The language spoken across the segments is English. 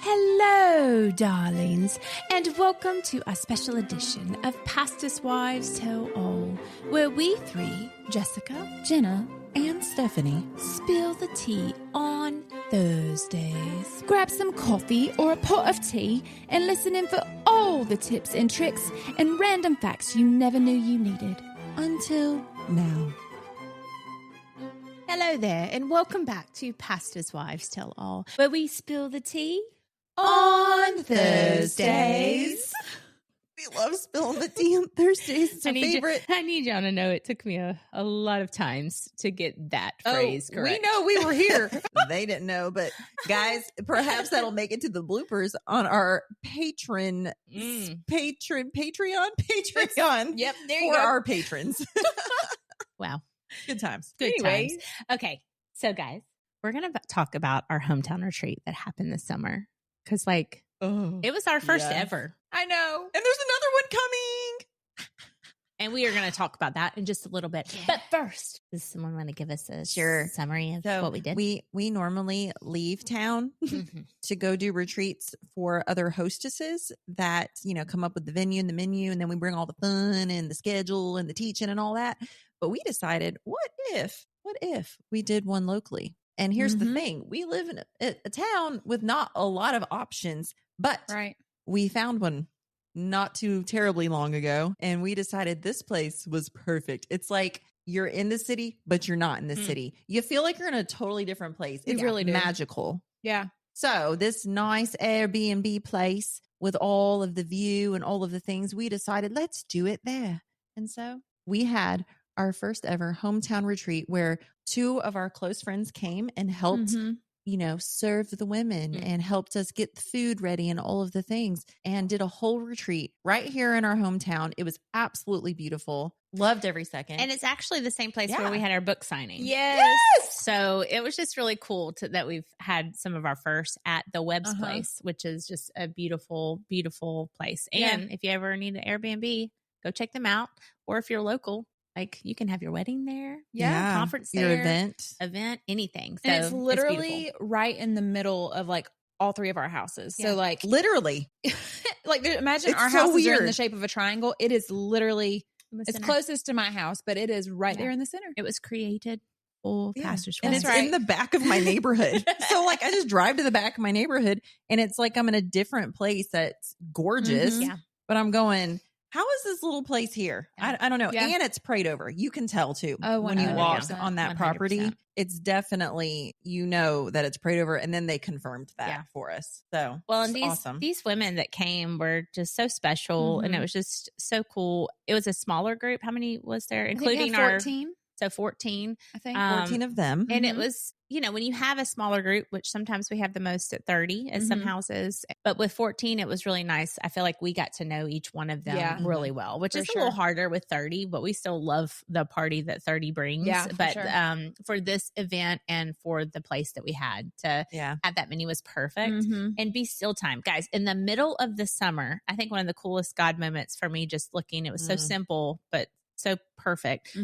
Hello, darlings, and welcome to our special edition of Pastor's Wives Tell All, where we three, Jessica, Jenna, and Stephanie, spill the tea on Thursdays. Grab some coffee or a pot of tea and listen in for all the tips and tricks and random facts you never knew you needed. Until now. Hello there, and welcome back to Pastor's Wives Tell All, where we spill the tea on Thursdays. We love spilling the tea on Thursdays. It's our favorite. I need y'all to know it took me a lot of times to get that phrase correct. We know we were here. They didn't know, but guys, perhaps that'll make it to the bloopers on our Patreon. Yep, there you for go. our patrons. Wow. Good times. Good Anyway. times. Okay. So guys, we're going to talk about our hometown retreat that happened this summer. Because it was our first ever. I know. And there's another one coming. And we are going to talk about that in just a little bit. Yeah. But first, does someone want to give us a summary of what we did? We normally leave town to go do retreats for other hostesses that, come up with the venue and the menu. And then we bring all the fun and the schedule and the teaching and all that. But we decided, what if we did one locally? And here's the thing. We live in a town with not a lot of options, but we found one not too terribly long ago. And we decided this place was perfect. It's like you're in the city, but you're not in the city. You feel like you're in a totally different place. It's really magical. Yeah. So this nice Airbnb place with all of the view and all of the things, we decided, let's do it there. And so we had our first ever hometown retreat where two of our close friends came and helped, serve the women and helped us get the food ready and all of the things, and did a whole retreat right here in our hometown. It was absolutely beautiful. Loved every second. And it's actually the same place where we had our book signing. Yes. So it was just really cool that we've had some of our first at the Webb's place, which is just a beautiful, beautiful place. And if you ever need an Airbnb, go check them out. Or if you're local, you can have your wedding there. Yeah. Conference your there. event, anything. So And it's literally right in the middle of all three of our houses. Yeah. So literally, imagine it's our so houses are weird. in the shape of a triangle. It is literally it's center. closest to my house, but it is right there in the center. It was created for Pastor's and Wives. it's in the back of my neighborhood. So I just drive to the back of my neighborhood and it's like I'm in a different place that's gorgeous. Yeah. But I'm going, how is this little place here? Yeah. I don't know. Yeah. And it's prayed over. You can tell too. Oh, when you walk 100%. on that property, 100%. it's definitely, that it's prayed over. And then they confirmed that for us. So and awesome. these women that came were just so special, and it was just so cool. It was a smaller group. How many was there, including our 14? So 14, I think 14 of them. and it was, when you have a smaller group, which sometimes we have the most at 30 at some houses, but with 14, it was really nice. I feel like we got to know each one of them really well, which is a little harder with 30, but we still love the party that 30 brings. Yeah, but for this event and for the place that we had to have that many was perfect. And be still time, guys, in the middle of the summer. I think one of the coolest God moments for me, just looking, it was so simple, but so perfect,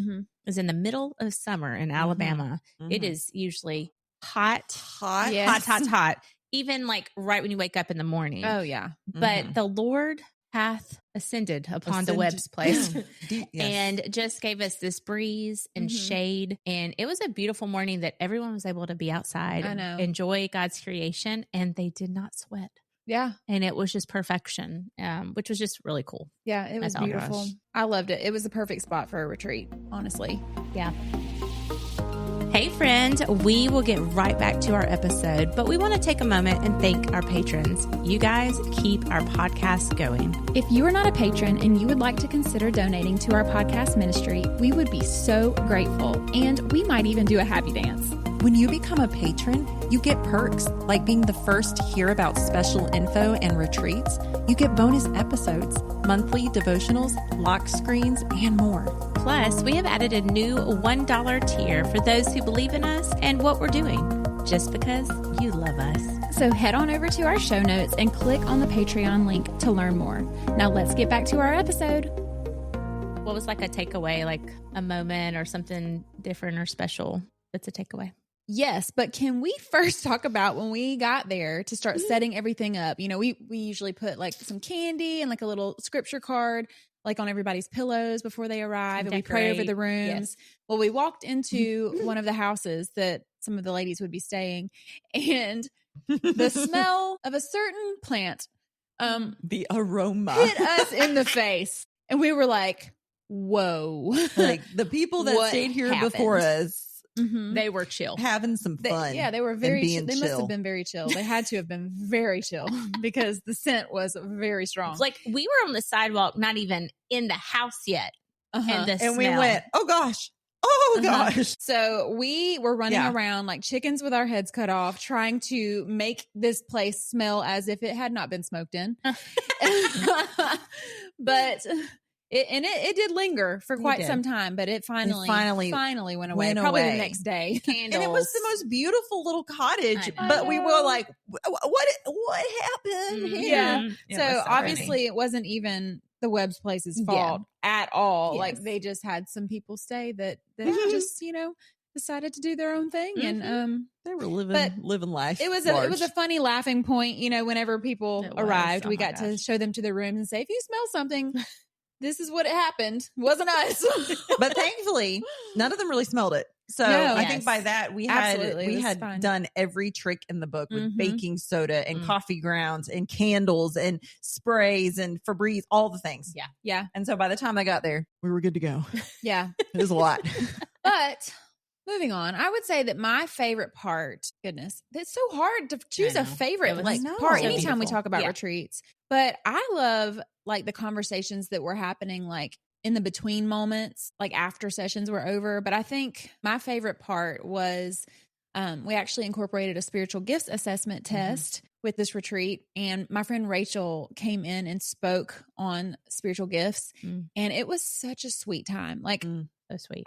is in the middle of summer in Alabama. It is usually hot, hot, even right when you wake up in the morning. Oh, yeah. But the Lord hath ascended upon the Webb's place and just gave us this breeze and shade. And it was a beautiful morning that everyone was able to be outside and enjoy God's creation, and they did not sweat. Yeah. And it was just perfection, which was just really cool. Yeah, it was beautiful. I loved it. It was the perfect spot for a retreat, honestly. Yeah. Hey, friend, we will get right back to our episode, but we want to take a moment and thank our patrons. You guys keep our podcast going. If you are not a patron and you would like to consider donating to our podcast ministry, we would be so grateful, and we might even do a happy dance. When you become a patron, you get perks like being the first to hear about special info and retreats. You get bonus episodes, monthly devotionals, lock screens, and more. Plus, we have added a new $1 tier for those who believe in us and what we're doing, just because you love us. So head on over to our show notes and click on the Patreon link to learn more. Now let's get back to our episode. What was a takeaway, a moment or something different or special that's a takeaway? Yes, but can we first talk about when we got there to start setting everything up? You know, we usually put like some candy and like a little scripture card like on everybody's pillows before they arrive, and we pray over the rooms. Yes. Well, we walked into one of the houses that some of the ladies would be staying, and the smell of a certain plant, the aroma hit us in the face, and we were like, "Whoa!" Like the people that stayed here before us. Mm-hmm. They were chill, having some fun. They were very chill. They must have been very chill. They had to have been very chill because the scent was very strong. Like we were on the sidewalk, not even in the house yet. And we went, oh gosh. Oh gosh. So we were running around like chickens with our heads cut off, trying to make this place smell as if it had not been smoked in. But it did linger for quite some time, but it finally went away. Probably the next day. Candles. And it was the most beautiful little cottage, but we were like, what happened here? Yeah. So obviously it wasn't even the Webb's place's fault at all. Yes. Like they just had some people stay that just, decided to do their own thing. And they were living life. It was a funny laughing point, whenever people arrived, we got to show them to their rooms and say, if you smell something, this is what happened. It wasn't us. But thankfully, none of them really smelled it. So I think by that we had done every trick in the book with baking soda and coffee grounds and candles and sprays and Febreze, all the things. Yeah. Yeah. And so by the time I got there, we were good to go. Yeah. It was a lot. But moving on, I would say that my favorite part, goodness, it's so hard to choose a favorite part anytime we talk about retreats. But I love like the conversations that were happening like in the between moments, like after sessions were over. But I think my favorite part was we actually incorporated a spiritual gifts assessment test with this retreat. And my friend Rachel came in and spoke on spiritual gifts. And it was such a sweet time. Like, so sweet.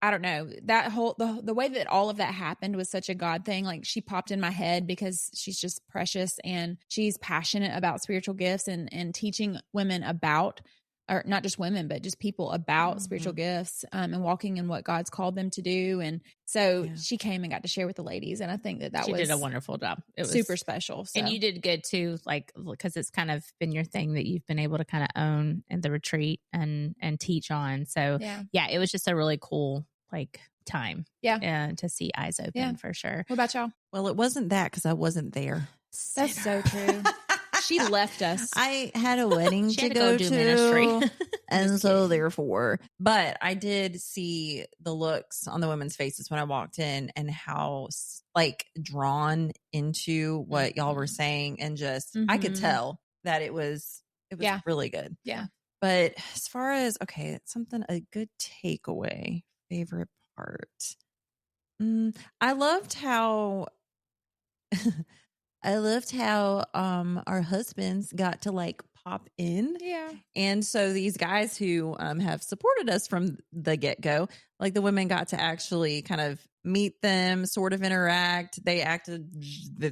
I don't know, that whole, the way that all of that happened was such a God thing. Like she popped in my head because she's just precious and she's passionate about spiritual gifts and teaching women about, or not just women, but just people about spiritual gifts and walking in what God's called them to do. And so she came and got to share with the ladies. And I think she did a wonderful job. It was super special. So. And you did good too, like, because it's kind of been your thing that you've been able to kind of own in the retreat and teach on. So it was just a really cool time. Yeah. To see eyes open for sure. What about y'all? Well, it wasn't that because I wasn't there. That's so true. She left us. I had a wedding to go to ministry. And so therefore, but I did see the looks on the women's faces when I walked in and how drawn into what y'all were saying. And just, I could tell that it was really good. Yeah. But as far as, a good takeaway, favorite part. I loved how our husbands got to pop in. Yeah. And so these guys who have supported us from the get-go, the women got to actually kind of meet them, sort of interact. They acted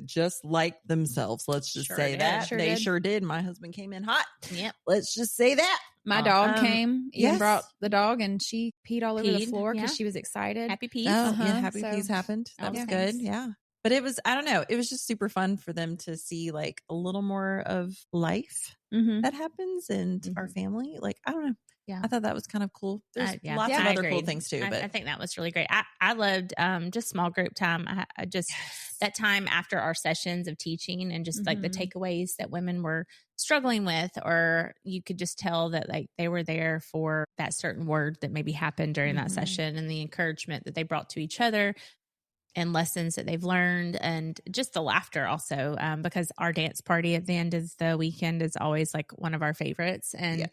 just like themselves. Let's just say that. They sure did. My husband came in hot. Yep. Let's just say that. My dog came. Ian brought the dog and she peed all over the floor because she was excited. Happy peas. Happy peas happened. That was good. Yeah. But it was, I don't know, it was just super fun for them to see a little more of life that happens and our family. I don't know. Yeah. I thought that was kind of cool. There's lots of other cool things too. But I think that was really great. I loved just small group time. I just that time after our sessions of teaching and just the takeaways that women were struggling with, or you could just tell that they were there for that certain word that maybe happened during that session and the encouragement that they brought to each other. And lessons that they've learned and just the laughter also, because our dance party at the end of the weekend is always one of our favorites, and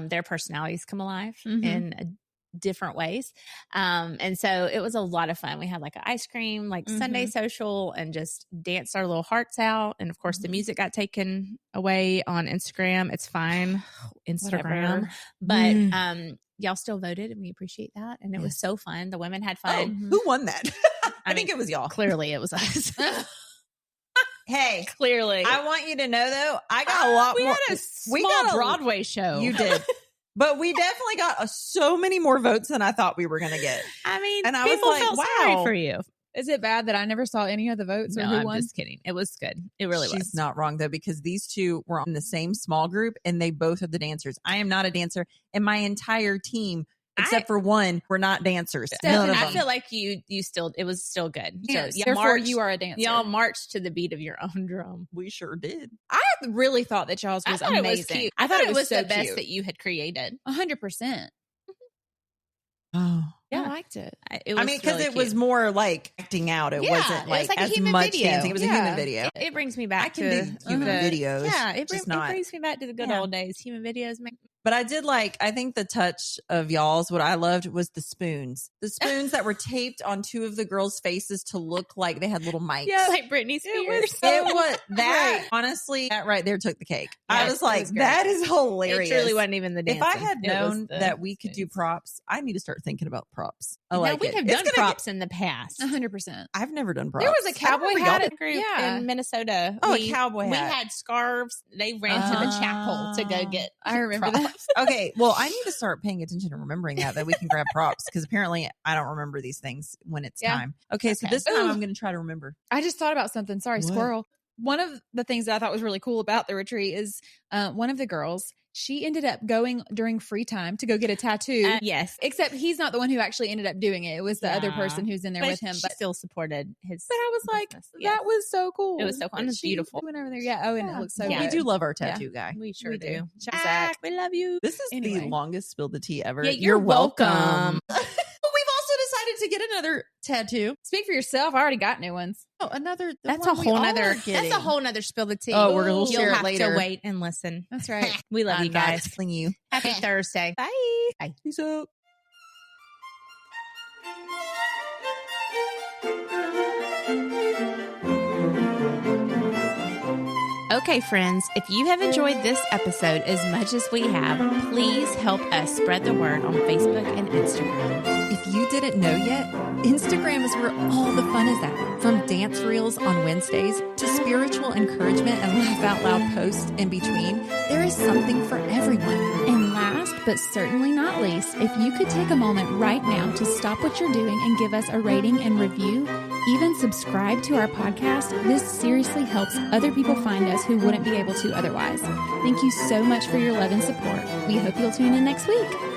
their personalities come alive in different ways. And so it was a lot of fun. We had an ice cream, Sunday social, and just danced our little hearts out. And of course the music got taken away on Instagram. It's fine. Instagram. But, y'all still voted and we appreciate that. And it was so fun. The women had fun. Oh, who won that? I think it was y'all. Clearly it was us. Hey, clearly. I want you to know though, I got a lot more. We got a Broadway show. You did. But we definitely got so many more votes than I thought we were going to get. I mean, and I people was like, felt wow. sorry for you. Is it bad that I never saw any of the votes or who I'm won? just kidding. It was good. It really was. She's not wrong, though, because these two were in the same small group and they both are the dancers. I am not a dancer, and my entire team, except for one, were not dancers. None of them. I feel like you still, it was still good. Yes. So therefore, you are a dancer. Y'all marched to the beat of your own drum. We sure did. I really thought that y'all's was amazing. It was cute. I thought it was so the best cute. that you had created. 100%. Oh. Yeah. I liked it. I mean, because it was more like acting out. It wasn't like, like as a human much video. dancing. It was a human video. It brings me back to human videos. Yeah, it brings me back to the good old days. Human videos make. But I think the touch of y'all's, what I loved was the spoons. The spoons that were taped on two of the girls' faces to look like they had little mics. Yeah, like Britney Spears. It was that, honestly, that right there took the cake. Yeah, I was like, that is hilarious. It truly wasn't even the dancing. If I had known that we could do props, I need to start thinking about props. We have done props in the past. 100%. I've never done props. There was a cowboy hat group in Minnesota. Oh, a cowboy hat. We had scarves. They ran to the chapel to go get I remember props. that. Okay, well, I need to start paying attention and remembering that we can grab props, because apparently I don't remember these things when it's time. Okay, so this time I'm going to try to remember. I just thought about something. Sorry, What? squirrel. One of the things that I thought was really cool about the retreat is one of the girls, she ended up going during free time to go get a tattoo. Yes. Except he's not the one who actually ended up doing it. It was the other person who's in there with him. But still supported his. But I was like, that was so cool. It was so cool. And it's beautiful. Went over there. Yeah. Oh, and it looks so good. We do love our tattoo guy. We sure do. Zach, we love you. This is the longest spill the tea ever. Yeah, you're welcome. We've also decided to get another tattoo. Speak for yourself. I already got new ones. Oh, another. That's a whole nother. That's a whole nother spill the tea. Oh, we'll share it later. You'll have to wait and listen. That's right. We love you guys. You. Happy Thursday. Bye. Bye. Peace out. Okay, friends, if you have enjoyed this episode as much as we have, please help us spread the word on Facebook and Instagram. If you didn't know yet, Instagram is where all the fun is at. From dance reels on Wednesdays to spiritual encouragement and laugh out loud posts in between, there is something for everyone. And last but certainly not least, if you could take a moment right now to stop what you're doing and give us a rating and review, even subscribe to our podcast, this seriously helps other people find us who wouldn't be able to otherwise. Thank you so much for your love and support. We hope you'll tune in next week.